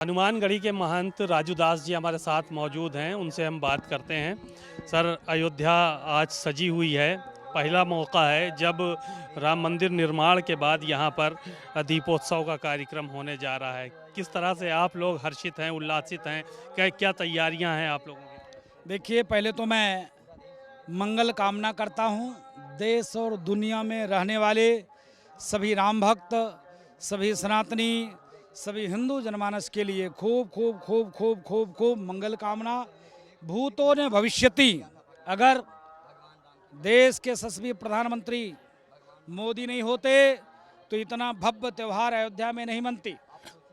हनुमानगढ़ी के महंत राजू दास जी हमारे साथ मौजूद हैं, उनसे हम बात करते हैं। सर, अयोध्या आज सजी हुई है। पहला मौका है जब राम मंदिर निर्माण के बाद यहाँ पर दीपोत्सव का कार्यक्रम होने जा रहा है। किस तरह से आप लोग हर्षित हैं, उल्लासित हैं? क्या क्या तैयारियां हैं आप लोगों की? देखिए, पहले तो मैं मंगल कामना करता हूँ देश और दुनिया में रहने वाले सभी राम भक्त, सभी सनातनी, सभी हिंदू जनमानस के लिए खूब खूब खूब खूब खूब खूब मंगल कामना। भूतों ने भविष्यति, अगर देश के यशस्वी प्रधानमंत्री मोदी नहीं होते तो इतना भव्य त्यौहार अयोध्या में नहीं मनती।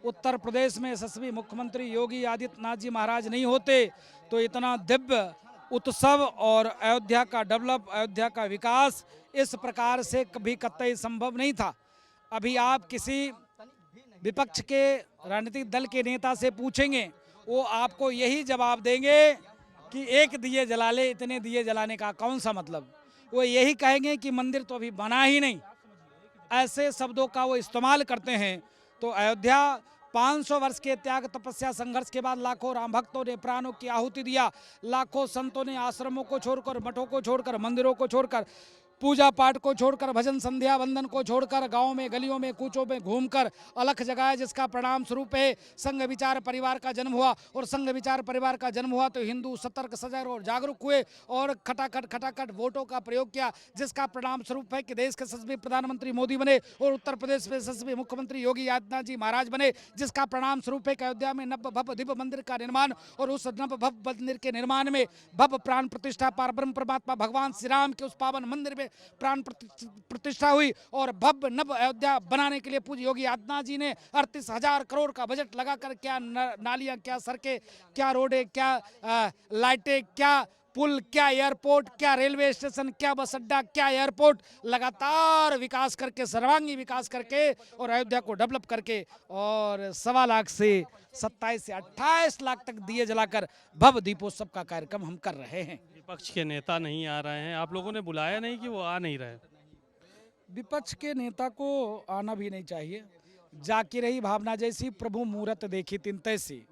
उत्तर प्रदेश में यशस्वी मुख्यमंत्री योगी आदित्यनाथ जी महाराज नहीं होते तो इतना दिव्य उत्सव और अयोध्या का डेवलप, अयोध्या का विकास इस प्रकार से कभी कतई संभव नहीं था। अभी आप किसी विपक्ष के राजनीतिक दल के नेता से पूछेंगे, वो आपको यही जवाब देंगे कि एक दिए जला ले, इतने दिए जलाने का कौन सा मतलब। वो यही कहेंगे कि मंदिर तो अभी बना ही नहीं। ऐसे शब्दों का वो इस्तेमाल करते हैं। तो अयोध्या 500 वर्ष के त्याग, तपस्या, संघर्ष के बाद लाखों राम भक्तों ने प्राणों की आहुति दिया। लाखों संतों ने आश्रमों को छोड़कर, मठों को छोड़कर, मंदिरों को छोड़कर, पूजा पाठ को छोड़कर, भजन संध्या वंदन को छोड़कर, गांव में, गलियों में, कूचों में घूमकर अलख जगाया, जिसका परिणाम स्वरूप है संघ विचार परिवार का जन्म हुआ। और संघ विचार परिवार का जन्म हुआ तो हिंदू सतर्क, सजग और जागरूक हुए और खटाखट वोटों का प्रयोग किया, जिसका परिणाम स्वरूप है कि देश के यशस्वी प्रधानमंत्री मोदी बने और उत्तर प्रदेश में यशस्वी मुख्यमंत्री योगी आदित्यनाथ जी महाराज बने, जिसका परिणाम स्वरूप है कि अयोध्या में नव भव्य दिव्य मंदिर का निर्माण और उस नव भव्य मंदिर के निर्माण में भव्य प्राण प्रतिष्ठा परब्रह्म परमात्मा भगवान श्री राम के उस पावन मंदिर में प्राण प्रतिष्ठा हुई। और भव्य नव अयोध्या बनाने के लिए पूज्य योगी आदित्यनाथ जी ने 38,000 करोड़ का बजट लगाकर, क्या नालियां, क्या सड़कें, क्या रोडें, क्या लाइटें, क्या पुल, क्या एयरपोर्ट, क्या रेलवे स्टेशन, क्या बस अड्डा, क्या एयरपोर्ट, लगातार विकास करके, सर्वांगी विकास करके और अयोध्या को डेवलप करके और 1.25 लाख से 27 से 28 लाख तक दिए जलाकर भव्य दीपोत्सव का कार्यक्रम हम कर रहे हैं। विपक्ष के नेता नहीं आ रहे हैं, आप लोगों ने बुलाया नहीं कि वो आ नहीं रहे? विपक्ष के नेता को आना भी नहीं चाहिए। जाकी रही भावना जैसी, प्रभु मूरत देखी तिन तैसी।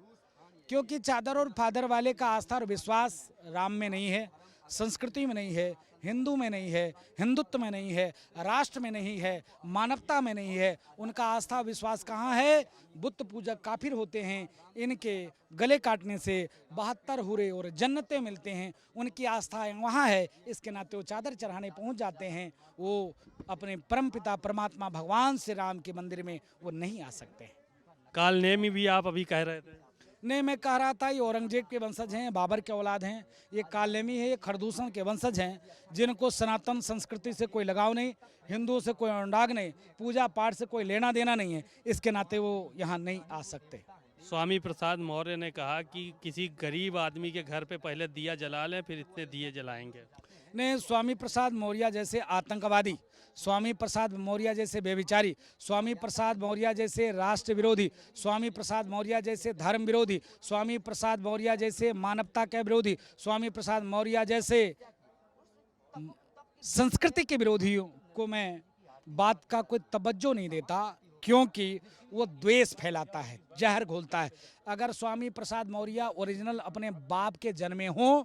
क्योंकि चादर और फादर वाले का आस्था और विश्वास राम में नहीं है, संस्कृति में नहीं है, हिंदू में नहीं है, हिंदुत्व में नहीं है, राष्ट्र में नहीं है, मानवता में नहीं है। उनका आस्था विश्वास कहाँ है? बुत पूजक काफिर होते हैं, इनके गले काटने से 72 हुरे और जन्नतें मिलते हैं। उनकी आस्था वहाँ है, इसके नाते वो चादर चढ़ाने पहुँच जाते हैं। वो अपने परम पिता परमात्मा भगवान श्री राम के मंदिर में वो नहीं आ सकते। काल नेमी भी आप अभी कह रहे थे। नहीं, मैं कह रहा था ये औरंगजेब के वंशज हैं, बाबर के औलाद हैं, ये कालनेमी है, ये खरदूषण के वंशज हैं, जिनको सनातन संस्कृति से कोई लगाव नहीं, हिंदुओं से कोई अनुराग नहीं, पूजा पाठ से कोई लेना देना नहीं है। इसके नाते वो यहाँ नहीं आ सकते। स्वामी प्रसाद मौर्य ने कहा कि किसी गरीब आदमी के घर पे पहले दिया जला लें, फिर इतने दिए जलाएंगे। ने स्वामी प्रसाद मौर्य जैसे आतंकवादी, स्वामी प्रसाद मौर्य जैसे बेविचारी, स्वामी प्रसाद मौर्य जैसे राष्ट्र विरोधी, स्वामी प्रसाद मौर्य जैसे धर्म विरोधी, स्वामी प्रसाद मौर्य जैसे मानवता के विरोधी, स्वामी प्रसाद मौर्य जैसे संस्कृति के विरोधियों को मैं बात का कोई तवज्जो नहीं देता, क्योंकि वो द्वेष फैलाता है, जहर घोलता है। अगर स्वामी प्रसाद मौर्य ओरिजिनल अपने बाप के जन्मे हों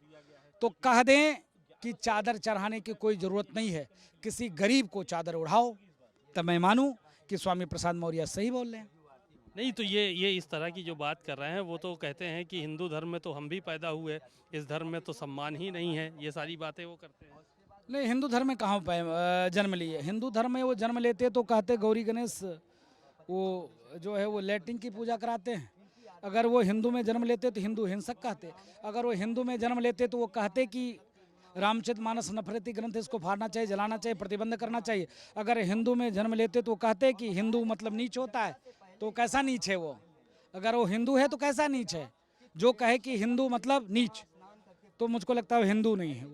तो कह दें कि चादर चढ़ाने की कोई ज़रूरत नहीं है, किसी गरीब को चादर उड़ाओ, तब मैं मानूं कि स्वामी प्रसाद मौर्य सही बोल रहे हैं। नहीं तो ये इस तरह की जो बात कर रहे हैं, वो तो कहते हैं कि हिंदू धर्म में तो हम भी पैदा हुए, इस धर्म में तो सम्मान ही नहीं है, ये सारी बातें वो करते हैं। नहीं, हिंदू धर्म में कहाँ जन्म लिए? हिंदू धर्म में वो जन्म लेते तो कहते गौरी गणेश वो जो है वो लैट्रिन की पूजा कराते हैं। अगर वो हिंदू में जन्म लेते तो हिंदू हिंसक कहते। अगर वो हिंदू में जन्म लेते तो वो कहते कि रामचरितमानस नफरती ग्रंथ है, इसको फाड़ना चाहिए, जलाना चाहिए, प्रतिबंध करना चाहिए। अगर हिंदू में जन्म लेते तो वो कहते कि हिंदू मतलब नीच होता है। तो कैसा नीच है वो? अगर वो हिंदू है तो कैसा नीच है? जो कहे कि हिंदू मतलब नीच, तो मुझको लगता है हिंदू नहीं है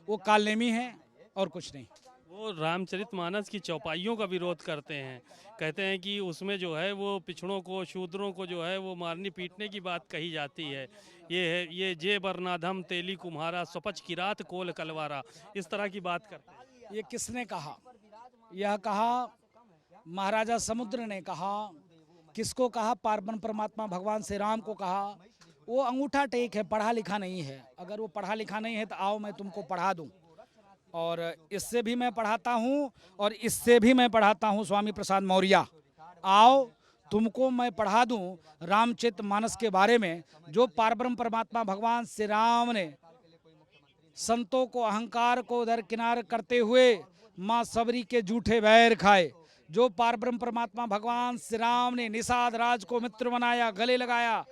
वो कालनेमी है और कुछ नहीं। वो रामचरितमानस की चौपाइयों का विरोध करते हैं, कहते हैं कि उसमें जो है वो पिछड़ों को, शूद्रों को जो है वो मारने पीटने की बात कही जाती है। ये है ये जे बरनाधम तेली कुम्हारा स्वपच की रात कोल कलवारा, इस तरह की बात करते हैं। ये किसने कहा? यह कहा महाराजा समुद्र ने कहा, किसको कहा? पार्वन परमात्मा भगवान श्री राम को कहा। वो अंगूठा टेक है, पढ़ा लिखा नहीं है। अगर वो पढ़ा लिखा नहीं है तो आओ मैं तुमको पढ़ा दूं। और इससे भी मैं पढ़ाता हूं और इससे भी मैं पढ़ाता हूं। स्वामी प्रसाद मौर्य, आओ तुमको मैं पढ़ा दूं रामचरितमानस के बारे में, जो पारब्रह्म परमात्मा भगवान श्री राम ने संतों को अहंकार को दरकिनार करते हुए माँ सबरी के जूठे बैर खाए। जो पारब्रह्म परमात्मा भगवान श्री राम ने निषाद राज को मित्र बनाया, गले लगाया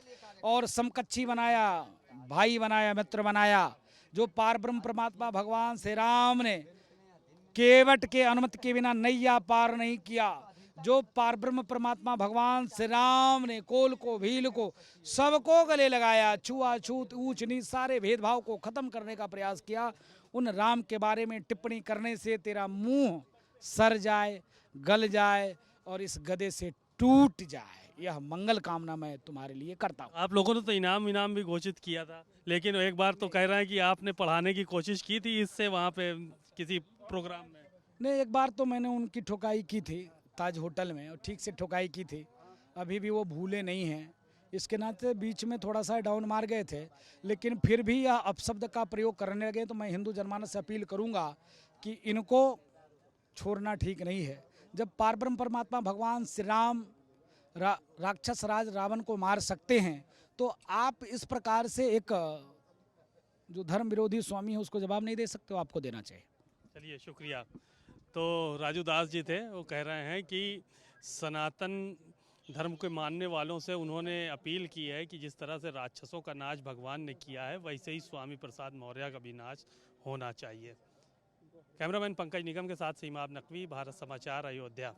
और समकक्षी बनाया, भाई बनाया, मित्र बनाया। जो पारब्रह्म परमात्मा भगवान श्री राम ने केवट के अनुमति के बिना नैया पार नहीं किया। जो पारब्रह्म परमात्मा भगवान श्री राम ने कोल को, भील को, सबको गले लगाया, छुआछूत, ऊंच नीच सारे भेदभाव को खत्म करने का प्रयास किया। उन राम के बारे में टिप्पणी करने से तेरा मुंह सर जाए, गल जाए और इस गदे से टूट जाए, यह मंगल कामना मैं तुम्हारे लिए करता हूँ। आप लोगों ने तो इनाम भी घोषित किया था, लेकिन एक बार तो कह रहे हैं कि आपने पढ़ाने की कोशिश की थी इससे वहाँ पे किसी प्रोग्राम में। नहीं, एक बार तो मैंने उनकी ठुकाई की थी ताज होटल में, और ठीक से ठुकाई की थी। अभी भी वो भूले नहीं हैं। इसके नाते बीच में थोड़ा सा डाउन मार गए थे, लेकिन फिर भी यह अपशब्द का प्रयोग करने लगे। तो मैं हिंदू जनमानस से अपील करूंगा कि इनको छोड़ना ठीक नहीं है। जब पारब्रह्म परमात्मा भगवान श्री राम राक्षस राज रावण को मार सकते हैं, तो आप इस प्रकार से एक जो धर्म विरोधी स्वामी है उसको जवाब नहीं दे सकते हो, आपको देना चाहिए। चलिए, शुक्रिया। तो राजू दास जी थे, वो कह रहे हैं कि सनातन धर्म के मानने वालों से उन्होंने अपील की है कि जिस तरह से राक्षसों का नाच भगवान ने किया है, वैसे ही स्वामी प्रसाद मौर्य का भी नाच होना चाहिए। कैमरामैन पंकज निगम के साथ सीमा नकवी, भारत समाचार, अयोध्या।